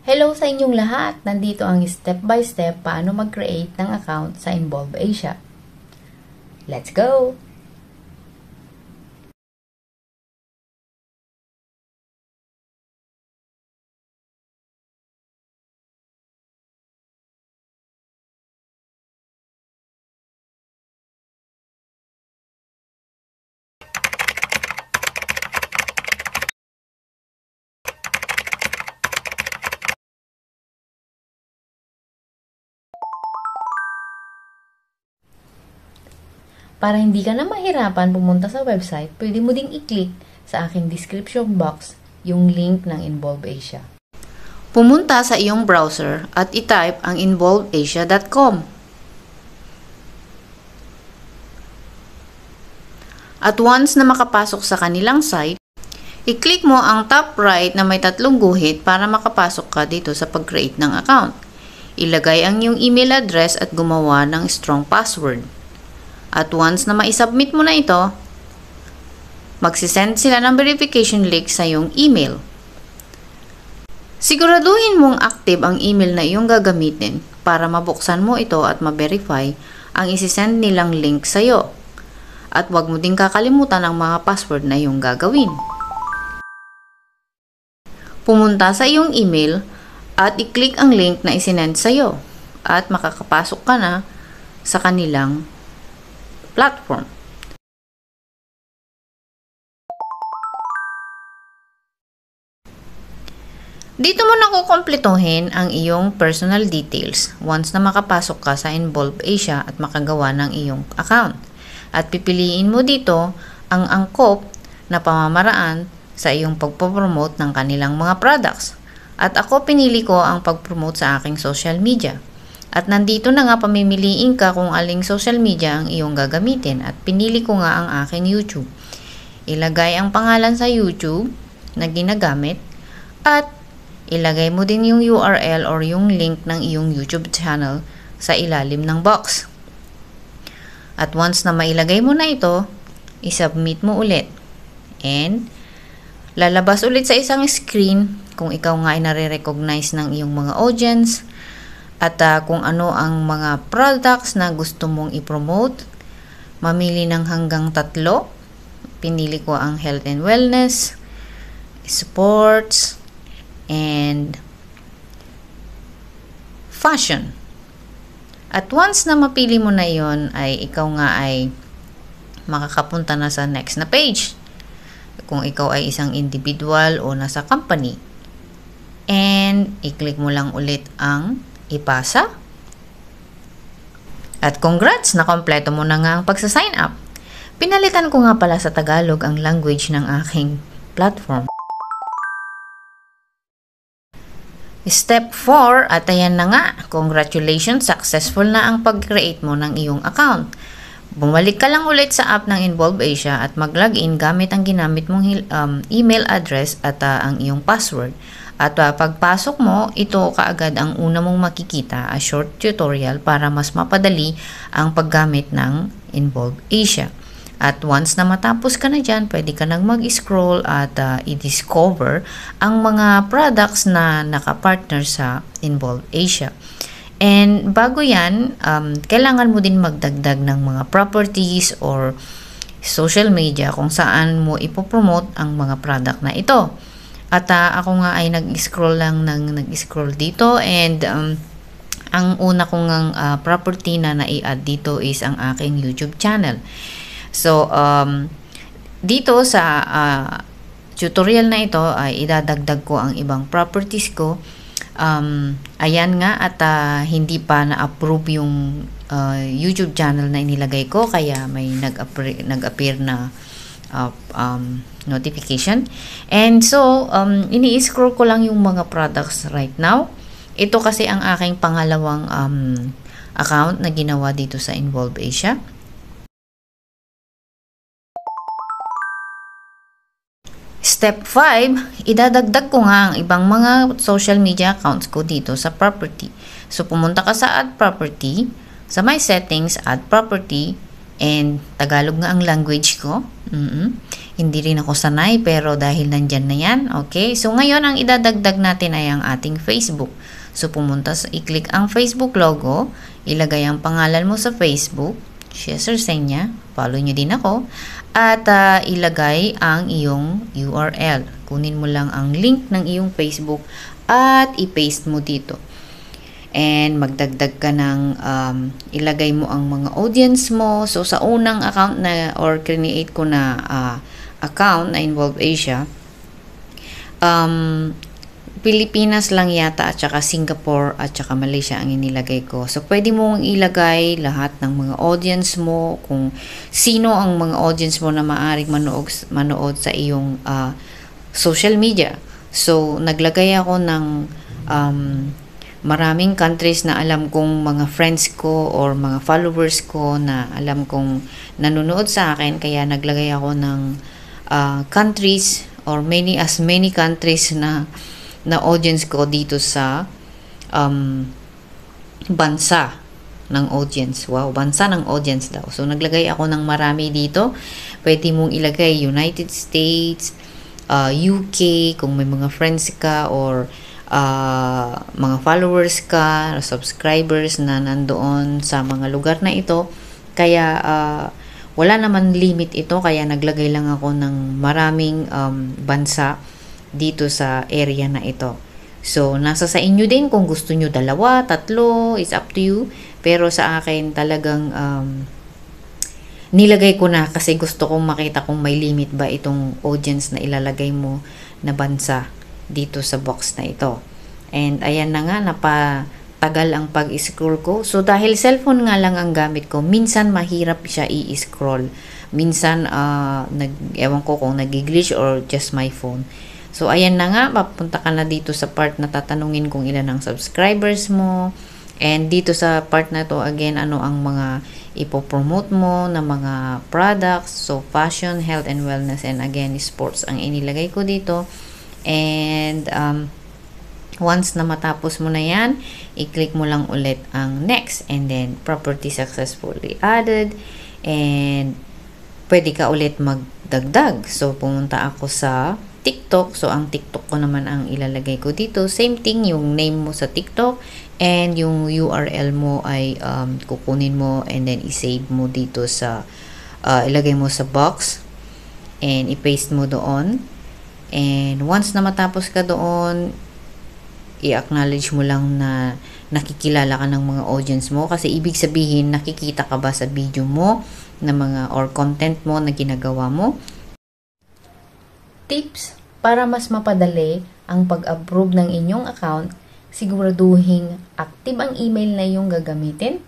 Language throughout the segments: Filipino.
Hello sa inyong lahat! Nandito ang step by step paano mag-create ng account sa Involve Asia. Let's go! Para hindi ka na mahirapan pumunta sa website, pwede mo ding i-click sa aking description box yung link ng Involve Asia. Pumunta sa iyong browser at i-type ang involveasia.com. At once na makapasok sa kanilang site, i-click mo ang top right na may tatlong guhit para makapasok ka dito sa pag-create ng account. Ilagay ang iyong email address at gumawa ng strong password. At once na ma-submit mo na ito, magsisend sila ng verification link sa iyong email. Siguraduhin mong active ang email na iyong gagamitin para mabuksan mo ito at ma-verify ang isisend nilang link sa iyo. At huwag mo din kakalimutan ang mga password na iyong gagawin. Pumunta sa iyong email at i-click ang link na isinend sa iyo at makakapasok ka na sa kanilang platform. Dito mo na kukumpletuhin ang iyong personal details once na makapasok ka sa Involve Asia at makagawa ng iyong account. At pipiliin mo dito ang angkop na pamamaraan sa iyong pagpopromote ng kanilang mga products. At ako pinili ko ang pagpromote sa aking social media. At nandito na nga pamimiliin ka kung aling social media ang iyong gagamitin at pinili ko nga ang aking YouTube. Ilagay ang pangalan sa YouTube na ginagamit at ilagay mo din yung URL or yung link ng iyong YouTube channel sa ilalim ng box. At once na mailagay mo na ito, isubmit mo ulit. And lalabas ulit sa isang screen kung ikaw nga ay nare-recognize ng iyong mga audience at kung ano ang mga products na gusto mong i-promote. Mamili ng hanggang 3. Pinili ko ang health and wellness, sports, and fashion. At once na mapili mo na yon ay ikaw nga ay makakapunta na sa next na page. Kung ikaw ay isang individual o nasa company. And i-click mo lang ulit ang ipasa. At congrats, na kompleto mo na nga ang pagsa-sign up. Pinalitan ko nga pala sa Tagalog ang language ng aking platform. Step 4, at ayan na nga, congratulations, successful na ang pag-create mo ng iyong account. Bumalik ka lang ulit sa app ng Involve Asia at mag-login gamit ang ginamit mong email address at ang iyong password. At pagpasok mo, ito kaagad ang una mong makikita, a short tutorial para mas mapadali ang paggamit ng Involve Asia. At once na matapos ka na dyan, pwede ka nang mag-scroll at i-discover ang mga products na nakapartner sa Involve Asia. And bago yan, kailangan mo din magdagdag ng mga properties or social media kung saan mo ipopromote ang mga product na ito. At ako nga ay nag-scroll dito and ang una kong property na nai-add dito is ang aking YouTube channel. So, dito sa tutorial na ito ay idadagdag ko ang ibang properties ko. Ayan nga at hindi pa na-approve yung YouTube channel na inilagay ko kaya may nag-appear na notification. And so, ini-scroll ko lang yung mga products right now. Ito kasi ang aking pangalawang account na ginawa dito sa Involve Asia. Step 5, idadagdag ko nga ang ibang mga social media accounts ko dito sa property. So, pumunta ka sa add property, sa my settings, add property, and Tagalog nga ang language ko. Hindi rin ako sanay pero dahil nandyan na yan, okay? So ngayon ang idadagdag natin ay ang ating Facebook. So pumunta sa i-click ang Facebook logo, ilagay ang pangalan mo sa Facebook, share niya, follow nyo din ako, at ilagay ang iyong URL. Kunin mo lang ang link ng iyong Facebook at i-paste mo dito. And magdagdag ka ng ilagay mo ang mga audience mo. So sa unang account na or create ko na account na Involve Asia, Pilipinas lang yata at saka Singapore at saka Malaysia ang inilagay ko. So pwede mong ilagay lahat ng mga audience mo, kung sino ang mga audience mo na maaaring manood sa iyong social media. So naglagay ako ng maraming countries na alam kong mga friends ko or mga followers ko na alam kong nanonood sa akin, kaya naglagay ako ng countries or many countries na audience ko dito sa bansa ng audience. Wow, bansa ng audience daw. So naglagay ako ng marami dito. Pwede mong ilagay United States, UK kung may mga friends ka or mga followers ka, subscribers na nandoon sa mga lugar na ito. Kaya wala naman limit ito, kaya naglagay lang ako ng maraming bansa dito sa area na ito. So nasa sa inyo din kung gusto nyo 2, 3, it's up to you. Pero sa akin talagang nilagay ko na kasi gusto kong makita kung may limit ba itong audience na ilalagay mo na bansa dito sa box na ito. And ayan na nga, napatagal ang pag-scroll ko. So dahil cellphone nga lang ang gamit ko, minsan mahirap siya i-scroll. Minsan ewan ko kung nag-glitch or just my phone. So ayan na nga, papunta ka na dito sa part na tatanungin kung ilan ang subscribers mo. And dito sa part na to, again, ano ang mga ipopromote mo na mga products. So fashion, health and wellness, and again sports ang inilagay ko dito. And once na matapos mo na yan, i-click mo lang ulit ang next, and then property successfully added, and pwede ka ulit magdagdag. So pumunta ako sa TikTok. So ang TikTok ko naman ang ilalagay ko dito. Same thing, yung name mo sa TikTok and yung URL mo ay kukunin mo and then i-save mo dito sa ilagay mo sa box and i-paste mo doon. And once na matapos ka doon, i-acknowledge mo lang na nakikilala ka ng mga audience mo, kasi ibig sabihin nakikita ka ba sa video mo na mga or content mo na ginagawa mo. Tips para mas mapadali ang pag-approve ng inyong account: siguraduhin active ang email na iyong gagamitin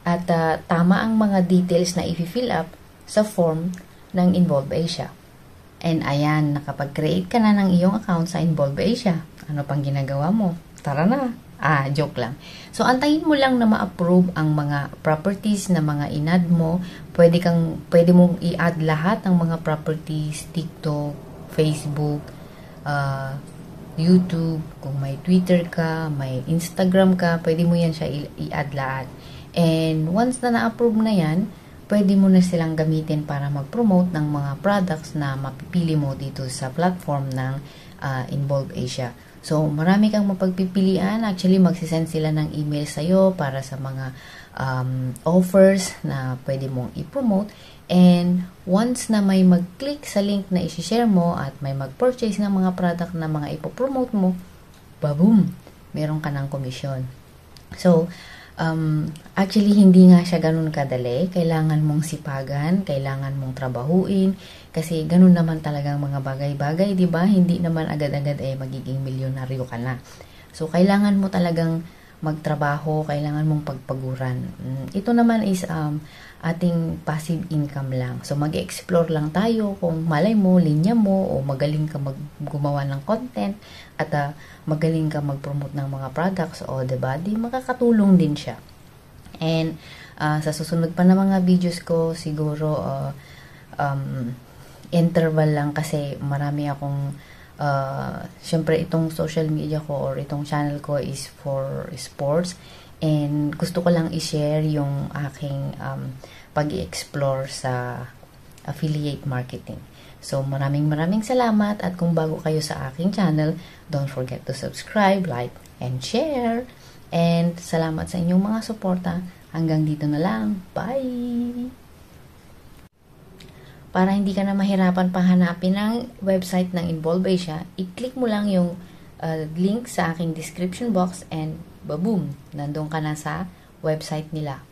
at tama ang mga details na i-fill up sa form ng Involve Asia. And ayan, nakapag-create ka na ng iyong account sa Involve Asia. Ano pang ginagawa mo? Tara na! Joke lang. So, antayin mo lang na ma-approve ang mga properties na mga in-add mo. Pwede mong i-add lahat ng mga properties, TikTok, Facebook, YouTube, kung may Twitter ka, may Instagram ka, pwede mo yan siya i-add lahat. And once na na-approve na yan, pwede mo na silang gamitin para mag-promote ng mga products na mapipili mo dito sa platform ng Involve Asia. So, marami kang mapagpipilian. Actually, magsisend sila ng email sa'yo para sa mga offers na pwede mong i-promote. And once na may mag-click sa link na i-share mo at may mag-purchase ng mga product na mga ipopromote mo, baboom! Meron ka ng komisyon. So, actually, hindi nga siya ganun kadali. Kailangan mong sipagan, kailangan mong trabahuin, kasi ganun naman talagang mga bagay-bagay, di ba? Hindi naman agad-agad magiging milyonaryo ka na. So, kailangan mo talagang magtrabaho, kailangan mong pagpaguran. Ito naman is ating passive income lang. So, mag-explore lang tayo kung malay mo, linya mo, o magaling ka gumawa ng content, at magaling ka mag-promote ng mga products, o diba, di makakatulong din siya. And sa susunod pa na mga videos ko, siguro interval lang, kasi marami akong syempre itong social media ko or itong channel ko is for sports, and gusto ko lang i-share yung aking pag-i-explore sa affiliate marketing. So, maraming salamat at kung bago kayo sa aking channel, don't forget to subscribe, like, and share. And salamat sa inyong mga suporta. Hanggang dito na lang. Bye! Para hindi ka na mahirapan pahanapin ang website ng Involve Asia, i-click mo lang yung link sa aking description box and baboom, nandun ka na sa website nila.